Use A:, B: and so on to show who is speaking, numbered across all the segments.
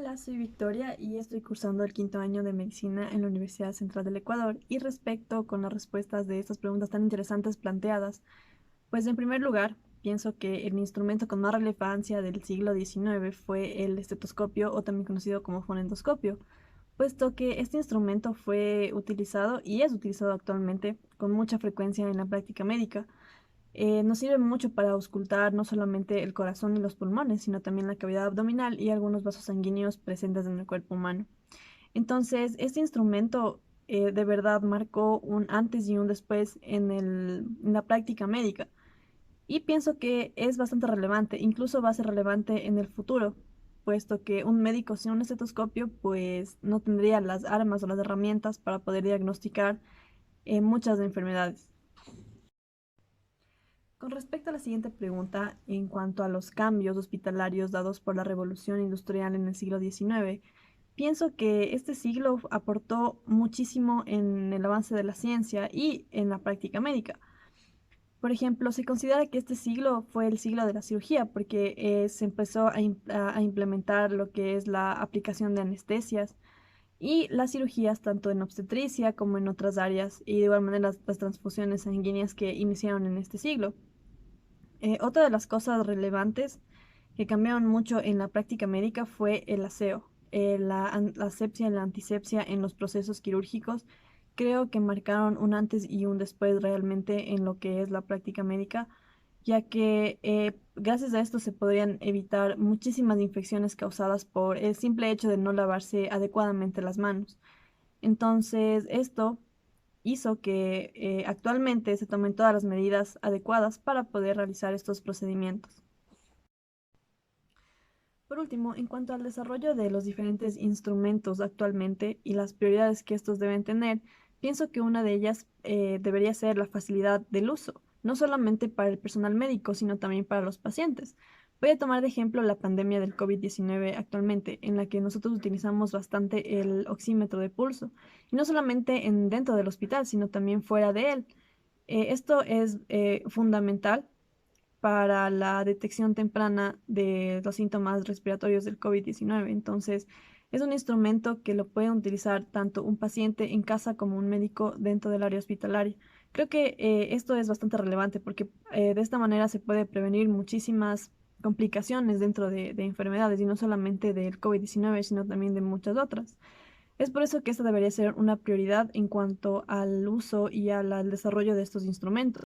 A: Hola, soy Victoria y estoy cursando el quinto año de medicina en la Universidad Central del Ecuador. Y respecto con las respuestas de estas preguntas tan interesantes planteadas, pues en primer lugar, pienso que el instrumento con más relevancia del siglo XIX fue el estetoscopio o también conocido como fonendoscopio, puesto que este instrumento fue utilizado y es utilizado actualmente con mucha frecuencia en la práctica médica. Nos sirve mucho para auscultar no solamente el corazón y los pulmones, sino también la cavidad abdominal y algunos vasos sanguíneos presentes en el cuerpo humano. Entonces, este instrumento de verdad marcó un antes y un después en la práctica médica. Y pienso que es bastante relevante, incluso va a ser relevante en el futuro, puesto que un médico sin un estetoscopio pues no tendría las armas o las herramientas para poder diagnosticar muchas enfermedades. Con respecto a la siguiente pregunta, en cuanto a los cambios hospitalarios dados por la revolución industrial en el siglo XIX, pienso que este siglo aportó muchísimo en el avance de la ciencia y en la práctica médica. Por ejemplo, se considera que este siglo fue el siglo de la cirugía porque se empezó a implementar lo que es la aplicación de anestesias y las cirugías tanto en obstetricia como en otras áreas y de igual manera las transfusiones sanguíneas que iniciaron en este siglo. Otra de las cosas relevantes que cambiaron mucho en la práctica médica fue el aseo. La asepsia y la antisepsia en los procesos quirúrgicos creo que marcaron un antes y un después realmente en lo que es la práctica médica, ya que gracias a esto se podrían evitar muchísimas infecciones causadas por el simple hecho de no lavarse adecuadamente las manos. Entonces, esto hizo que actualmente se tomen todas las medidas adecuadas para poder realizar estos procedimientos. Por último, en cuanto al desarrollo de los diferentes instrumentos actualmente y las prioridades que estos deben tener, pienso que una de ellas debería ser la facilidad del uso, no solamente para el personal médico, sino también para los pacientes. Voy a tomar de ejemplo la pandemia del COVID-19 actualmente, en la que nosotros utilizamos bastante el oxímetro de pulso, y no solamente dentro del hospital, sino también fuera de él. Esto es fundamental para la detección temprana de los síntomas respiratorios del COVID-19. Entonces, es un instrumento que lo puede utilizar tanto un paciente en casa como un médico dentro del área hospitalaria. Creo que esto es bastante relevante porque de esta manera se puede prevenir muchísimas complicaciones dentro de enfermedades y no solamente del COVID-19, sino también de muchas otras. Es por eso que esta debería ser una prioridad en cuanto al uso y al desarrollo de estos instrumentos.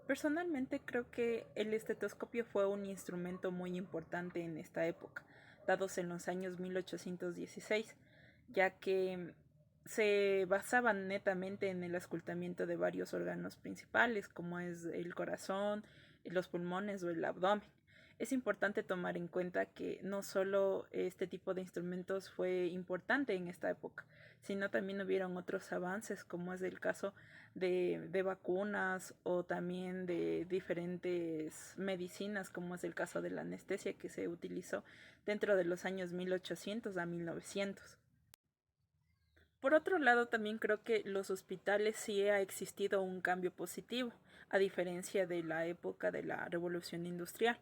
B: Personalmente creo que el estetoscopio fue un instrumento muy importante en esta época, dados en los años 1816, ya que se basaban netamente en el auscultamiento de varios órganos principales, como es el corazón, los pulmones o el abdomen. Es importante tomar en cuenta que no solo este tipo de instrumentos fue importante en esta época, sino también hubieron otros avances, como es el caso de vacunas o también de diferentes medicinas, como es el caso de la anestesia que se utilizó dentro de los años 1800 a 1900. Por otro lado, también creo que los hospitales sí ha existido un cambio positivo, a diferencia de la época de la revolución industrial,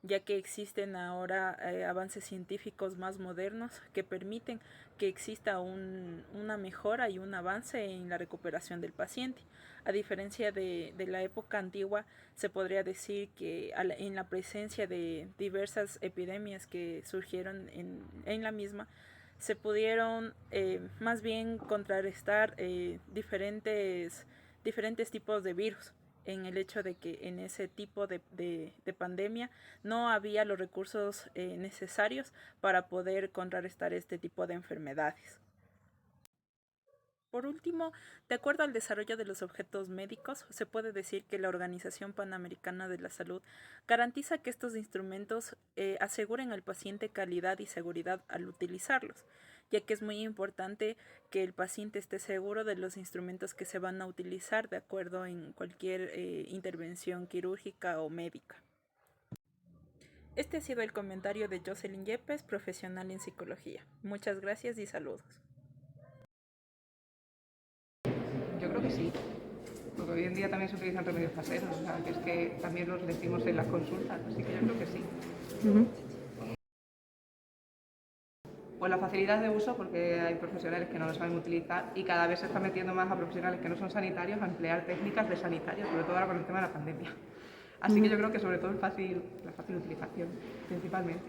B: ya que existen ahora avances científicos más modernos que permiten que exista una mejora y un avance en la recuperación del paciente. A diferencia de la época antigua, se podría decir que en la presencia de diversas epidemias que surgieron en la misma, se pudieron más bien contrarrestar diferentes tipos de virus en el hecho de que en ese tipo de pandemia no había los recursos necesarios para poder contrarrestar este tipo de enfermedades. Por último, de acuerdo al desarrollo de los objetos médicos, se puede decir que la Organización Panamericana de la Salud garantiza que estos instrumentos aseguren al paciente calidad y seguridad al utilizarlos, ya que es muy importante que el paciente esté seguro de los instrumentos que se van a utilizar de acuerdo en cualquier intervención quirúrgica o médica. Este ha sido el comentario de Jocelyn Yepes, profesional en psicología. Muchas gracias y saludos.
C: Yo creo que sí. porque hoy en día también se utilizan remedios caseros, o sea, que es que también los decimos en las consultas, así que yo creo que sí. Pues la facilidad de uso, porque hay profesionales que no lo saben utilizar y cada vez se está metiendo más a profesionales que no son sanitarios a emplear técnicas de sanitarios, sobre todo ahora con el tema de la pandemia. Así que yo creo que sobre todo la fácil utilización, principalmente.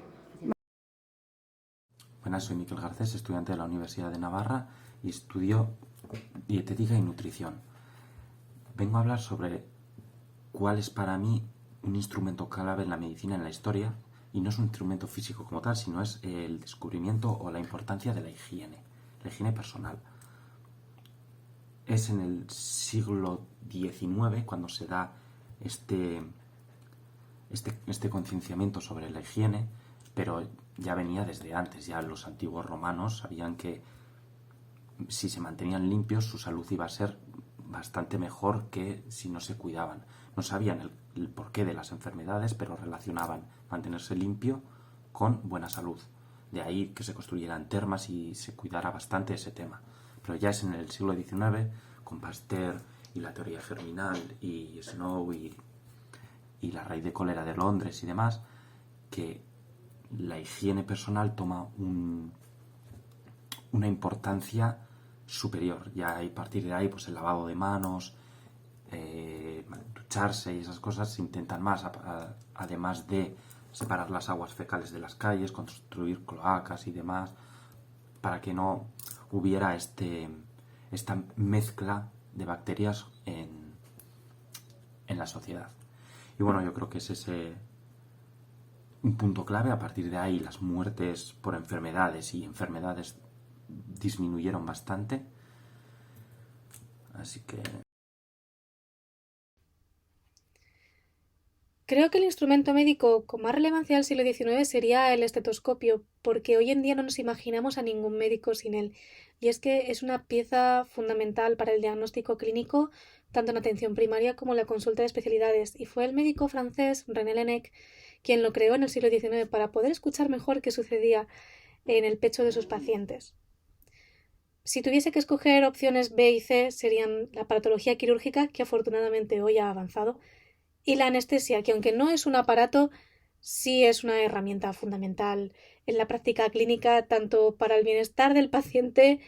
D: Buenas, soy Miquel Garcés, estudiante de la Universidad de Navarra y estudio dietética y nutrición. Vengo a hablar sobre cuál es para mí un instrumento clave en la medicina en la historia, y no es un instrumento físico como tal, sino es el descubrimiento o la importancia de la higiene personal. Es en el siglo XIX cuando se da este concienciamiento sobre la higiene, pero ya venía desde antes. Ya los antiguos romanos sabían que si se mantenían limpios su salud iba a ser bastante mejor que si no se cuidaban. No sabían el porqué de las enfermedades, pero relacionaban mantenerse limpio con buena salud. De ahí que se construyeran termas y se cuidara bastante ese tema. Pero ya es en el siglo XIX, con Pasteur y la teoría germinal y Snow y la raíz de cólera de Londres y demás, que la higiene personal toma una importancia superior. Ya a partir de ahí, pues el lavado de manos, ducharse y esas cosas se intentan más, además de separar las aguas fecales de las calles, construir cloacas y demás, para que no hubiera esta mezcla de bacterias en la sociedad. Y bueno, yo creo que es ese un punto clave. A partir de ahí las muertes por enfermedades disminuyeron bastante. Así que...
E: Creo que el instrumento médico con más relevancia del siglo XIX sería el estetoscopio, porque hoy en día no nos imaginamos a ningún médico sin él. Y es que es una pieza fundamental para el diagnóstico clínico, tanto en atención primaria como en la consulta de especialidades. Y fue el médico francés René Laennec quien lo creó en el siglo XIX para poder escuchar mejor qué sucedía en el pecho de sus pacientes. Si tuviese que escoger opciones B y C, serían la patología quirúrgica, que afortunadamente hoy ha avanzado, y la anestesia, que aunque no es un aparato, sí es una herramienta fundamental en la práctica clínica, tanto para el bienestar del paciente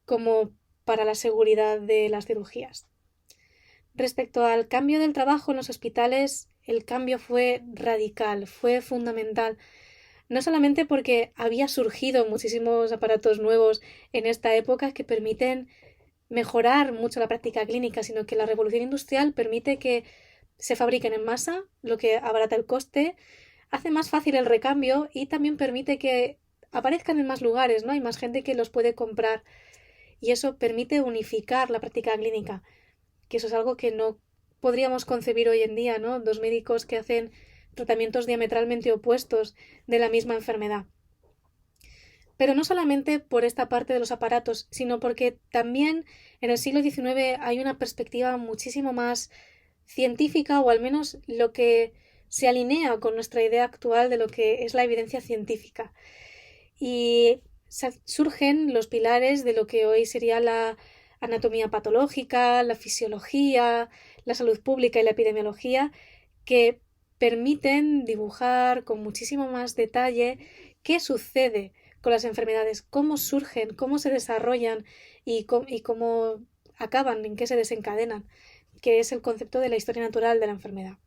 E: como para la seguridad de las cirugías. Respecto al cambio del trabajo en los hospitales, el cambio fue radical, fue fundamental, no solamente porque había surgido muchísimos aparatos nuevos en esta época que permiten mejorar mucho la práctica clínica, sino que la revolución industrial permite que se fabriquen en masa, lo que abarata el coste, hace más fácil el recambio y también permite que aparezcan en más lugares, ¿no? Hay más gente que los puede comprar y eso permite unificar la práctica clínica, que eso es algo que no podríamos concebir hoy en día, ¿no? Dos médicos que hacen tratamientos diametralmente opuestos de la misma enfermedad. Pero no solamente por esta parte de los aparatos, sino porque también en el siglo XIX hay una perspectiva muchísimo más científica, o al menos lo que se alinea con nuestra idea actual de lo que es la evidencia científica. Y surgen los pilares de lo que hoy sería la anatomía patológica, la fisiología, la salud pública y la epidemiología, que permiten dibujar con muchísimo más detalle qué sucede con las enfermedades, cómo surgen, cómo se desarrollan y cómo acaban, en qué se desencadenan, que es el concepto de la historia natural de la enfermedad.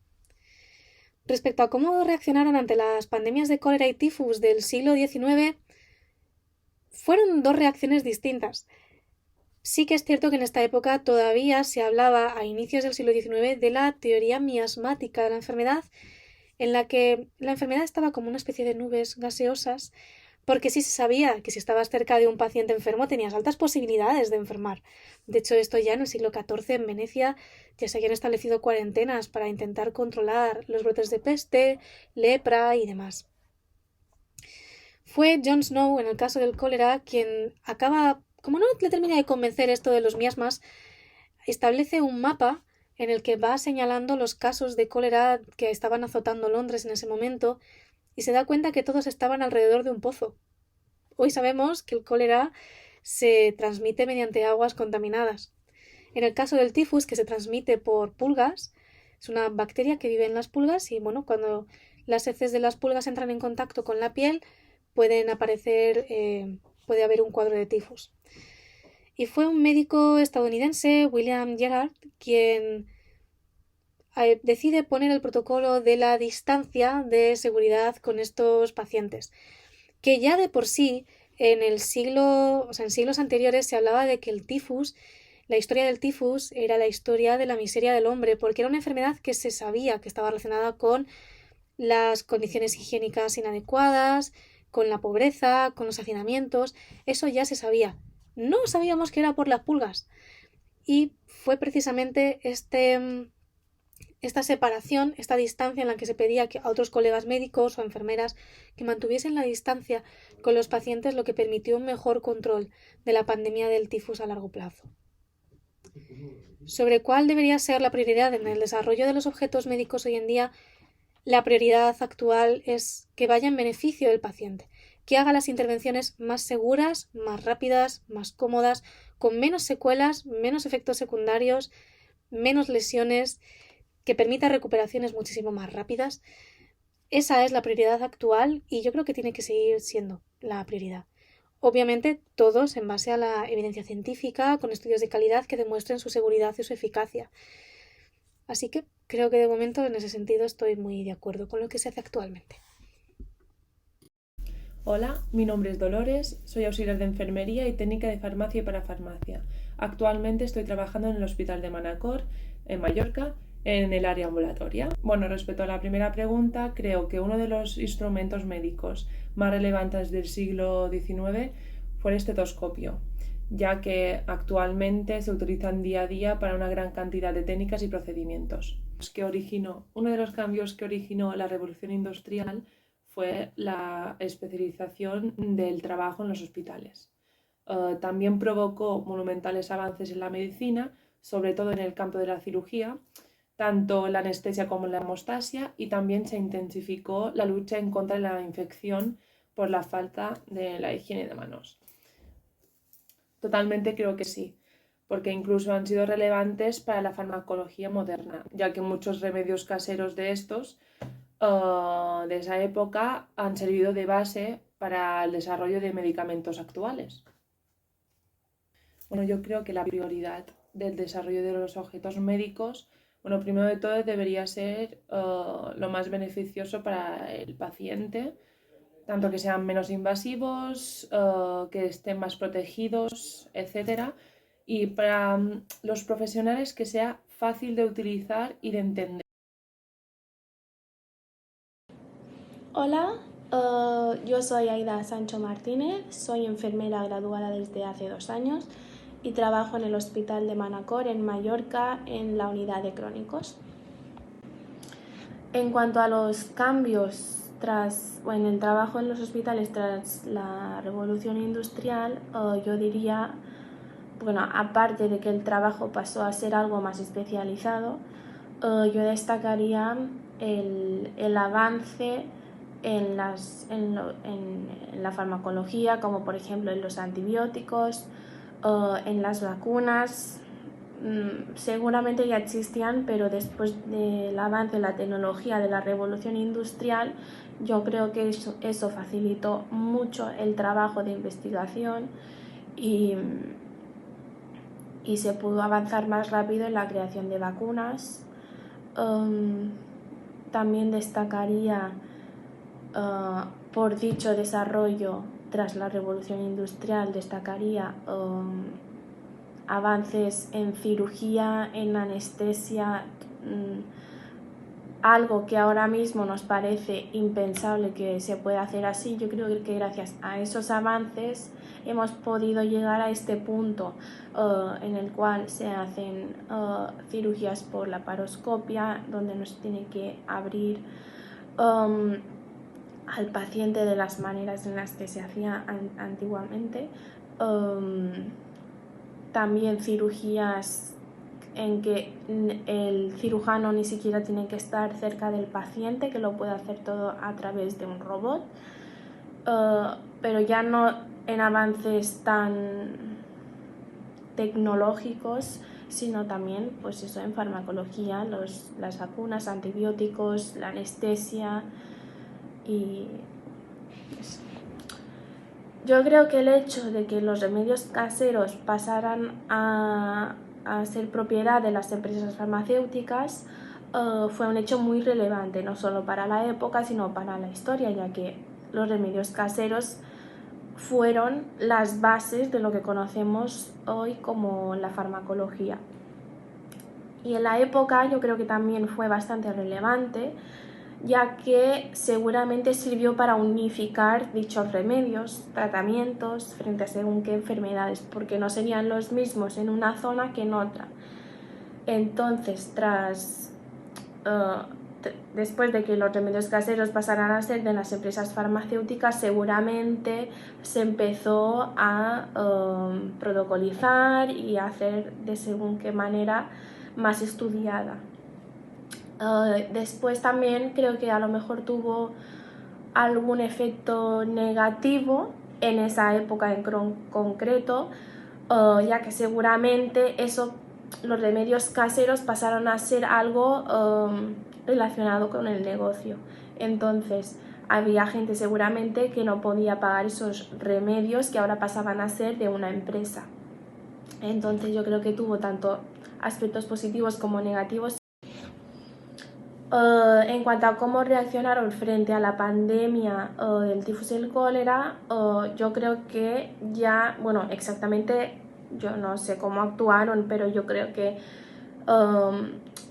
E: Respecto a cómo reaccionaron ante las pandemias de cólera y tifus del siglo XIX, fueron dos reacciones distintas. Sí que es cierto que en esta época todavía se hablaba, a inicios del siglo XIX, de la teoría miasmática de la enfermedad, en la que la enfermedad estaba como una especie de nubes gaseosas, porque sí se sabía que si estabas cerca de un paciente enfermo tenías altas posibilidades de enfermar. De hecho, esto ya en el siglo XIV en Venecia ya se habían establecido cuarentenas para intentar controlar los brotes de peste, lepra y demás. Fue John Snow, en el caso del cólera, quien acaba, como no le termina de convencer esto de los miasmas, establece un mapa en el que va señalando los casos de cólera que estaban azotando Londres en ese momento y se da cuenta que todos estaban alrededor de un pozo. Hoy sabemos que el cólera se transmite mediante aguas contaminadas. En el caso del tifus, que se transmite por pulgas, es una bacteria que vive en las pulgas y bueno, cuando las heces de las pulgas entran en contacto con la piel pueden aparecer, puede haber un cuadro de tifus. Y fue un médico estadounidense, William Gerard, quien decide poner el protocolo de la distancia de seguridad con estos pacientes, que ya de por sí en siglos anteriores se hablaba de que el tifus, la historia del tifus era la historia de la miseria del hombre, porque era una enfermedad que se sabía que estaba relacionada con las condiciones higiénicas inadecuadas, con la pobreza, con los hacinamientos, eso ya se sabía. No sabíamos que era por las pulgas. Y fue precisamente esta separación, esta distancia en la que se pedía a otros colegas médicos o enfermeras que mantuviesen la distancia con los pacientes lo que permitió un mejor control de la pandemia del tifus a largo plazo. Sobre cuál debería ser la prioridad en el desarrollo de los objetos médicos hoy en día, la prioridad actual es que vaya en beneficio del paciente, que haga las intervenciones más seguras, más rápidas, más cómodas, con menos secuelas, menos efectos secundarios, menos lesiones, que permita recuperaciones muchísimo más rápidas. Esa es la prioridad actual y yo creo que tiene que seguir siendo la prioridad. Obviamente todos en base a la evidencia científica, con estudios de calidad que demuestren su seguridad y su eficacia. Así que creo que de momento en ese sentido estoy muy de acuerdo con lo que se hace actualmente.
F: Hola, mi nombre es Dolores, soy auxiliar de enfermería y técnica de farmacia y parafarmacia. Actualmente estoy trabajando en el Hospital de Manacor, en Mallorca, en el área ambulatoria. Bueno, respecto a la primera pregunta, creo que uno de los instrumentos médicos más relevantes del siglo XIX fue el estetoscopio, ya que actualmente se utilizan día a día para una gran cantidad de técnicas y procedimientos. Uno de los cambios que originó la revolución industrial fue la especialización del trabajo en los hospitales. También provocó monumentales avances en la medicina, sobre todo en el campo de la cirugía, tanto en la anestesia como en la hemostasia, y también se intensificó la lucha en contra de la infección por la falta de la higiene de manos. Totalmente creo que sí, porque incluso han sido relevantes para la farmacología moderna, ya que muchos remedios caseros de esa época han servido de base para el desarrollo de medicamentos actuales. Bueno, yo creo que la prioridad del desarrollo de los objetos médicos, bueno, primero de todo debería ser lo más beneficioso para el paciente, tanto que sean menos invasivos, que estén más protegidos, etc. Y para los profesionales que sea fácil de utilizar y de entender.
G: Hola, yo soy Aida Sancho Martínez, soy enfermera graduada desde hace 2 años y trabajo en el Hospital de Manacor en Mallorca en la unidad de crónicos. En cuanto a los cambios en el trabajo en los hospitales tras la revolución industrial, yo diría, bueno, aparte de que el trabajo pasó a ser algo más especializado, yo destacaría el avance en la farmacología, como por ejemplo en los antibióticos, en las vacunas. Seguramente ya existían, pero después del avance de la tecnología de la revolución industrial, yo creo que eso facilitó mucho el trabajo de investigación y se pudo avanzar más rápido en la creación de vacunas. También destacaría, por dicho desarrollo tras la revolución industrial, destacaría avances en cirugía, en anestesia, algo que ahora mismo nos parece impensable que se pueda hacer así. Yo creo que gracias a esos avances hemos podido llegar a este punto en el cual se hacen cirugías por laparoscopia, donde nos tiene que abrir al paciente de las maneras en las que se hacía antiguamente. También cirugías en que el cirujano ni siquiera tiene que estar cerca del paciente, que lo puede hacer todo a través de un robot, pero ya no en avances tan tecnológicos, sino también pues eso, en farmacología, las vacunas, antibióticos, la anestesia y eso. Yo creo que el hecho de que los remedios caseros pasaran a ser propiedad de las empresas farmacéuticas fue un hecho muy relevante, no solo para la época, sino para la historia, ya que los remedios caseros fueron las bases de lo que conocemos hoy como la farmacología. Y en la época yo creo que también fue bastante relevante, ya que seguramente sirvió para unificar dichos remedios, tratamientos frente a según qué enfermedades, porque no serían los mismos en una zona que en otra. Entonces, después de que los remedios caseros pasaran a ser de las empresas farmacéuticas, seguramente se empezó a protocolizar y a hacer de según qué manera más estudiada. Después también creo que a lo mejor tuvo algún efecto negativo en esa época en concreto, ya que seguramente los remedios caseros pasaron a ser algo relacionado con el negocio. Entonces había gente seguramente que no podía pagar esos remedios que ahora pasaban a ser de una empresa. Entonces yo creo que tuvo tanto aspectos positivos como negativos. En cuanto a cómo reaccionaron frente a la pandemia del tifus y el cólera, yo creo que ya, bueno, exactamente yo no sé cómo actuaron, pero yo creo que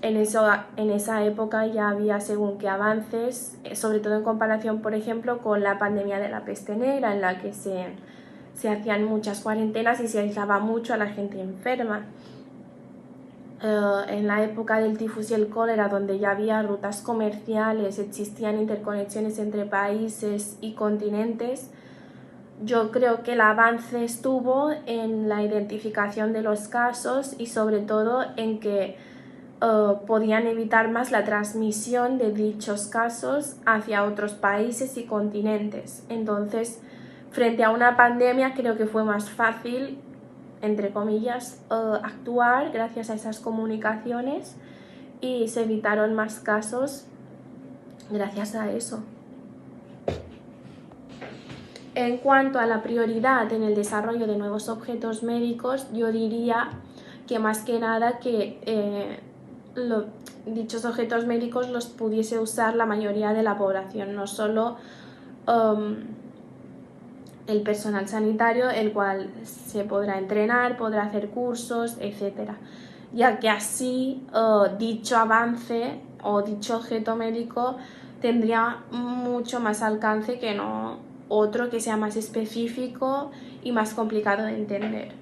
G: en esa época ya había según qué avances, sobre todo en comparación, por ejemplo, con la pandemia de la peste negra, en la que se hacían muchas cuarentenas y se aislaba mucho a la gente enferma. En la época del tifus y el cólera, donde ya había rutas comerciales, existían interconexiones entre países y continentes, yo creo que el avance estuvo en la identificación de los casos y sobre todo en que podían evitar más la transmisión de dichos casos hacia otros países y continentes. Entonces, frente a una pandemia, creo que fue más fácil, entre comillas, actuar gracias a esas comunicaciones y se evitaron más casos gracias a eso. En cuanto a la prioridad en el desarrollo de nuevos objetos médicos, yo diría que más que nada que dichos objetos médicos los pudiese usar la mayoría de la población, no solo el personal sanitario, el cual se podrá entrenar, podrá hacer cursos, etc. Ya que así dicho avance o dicho objeto médico tendría mucho más alcance que no otro que sea más específico y más complicado de entender.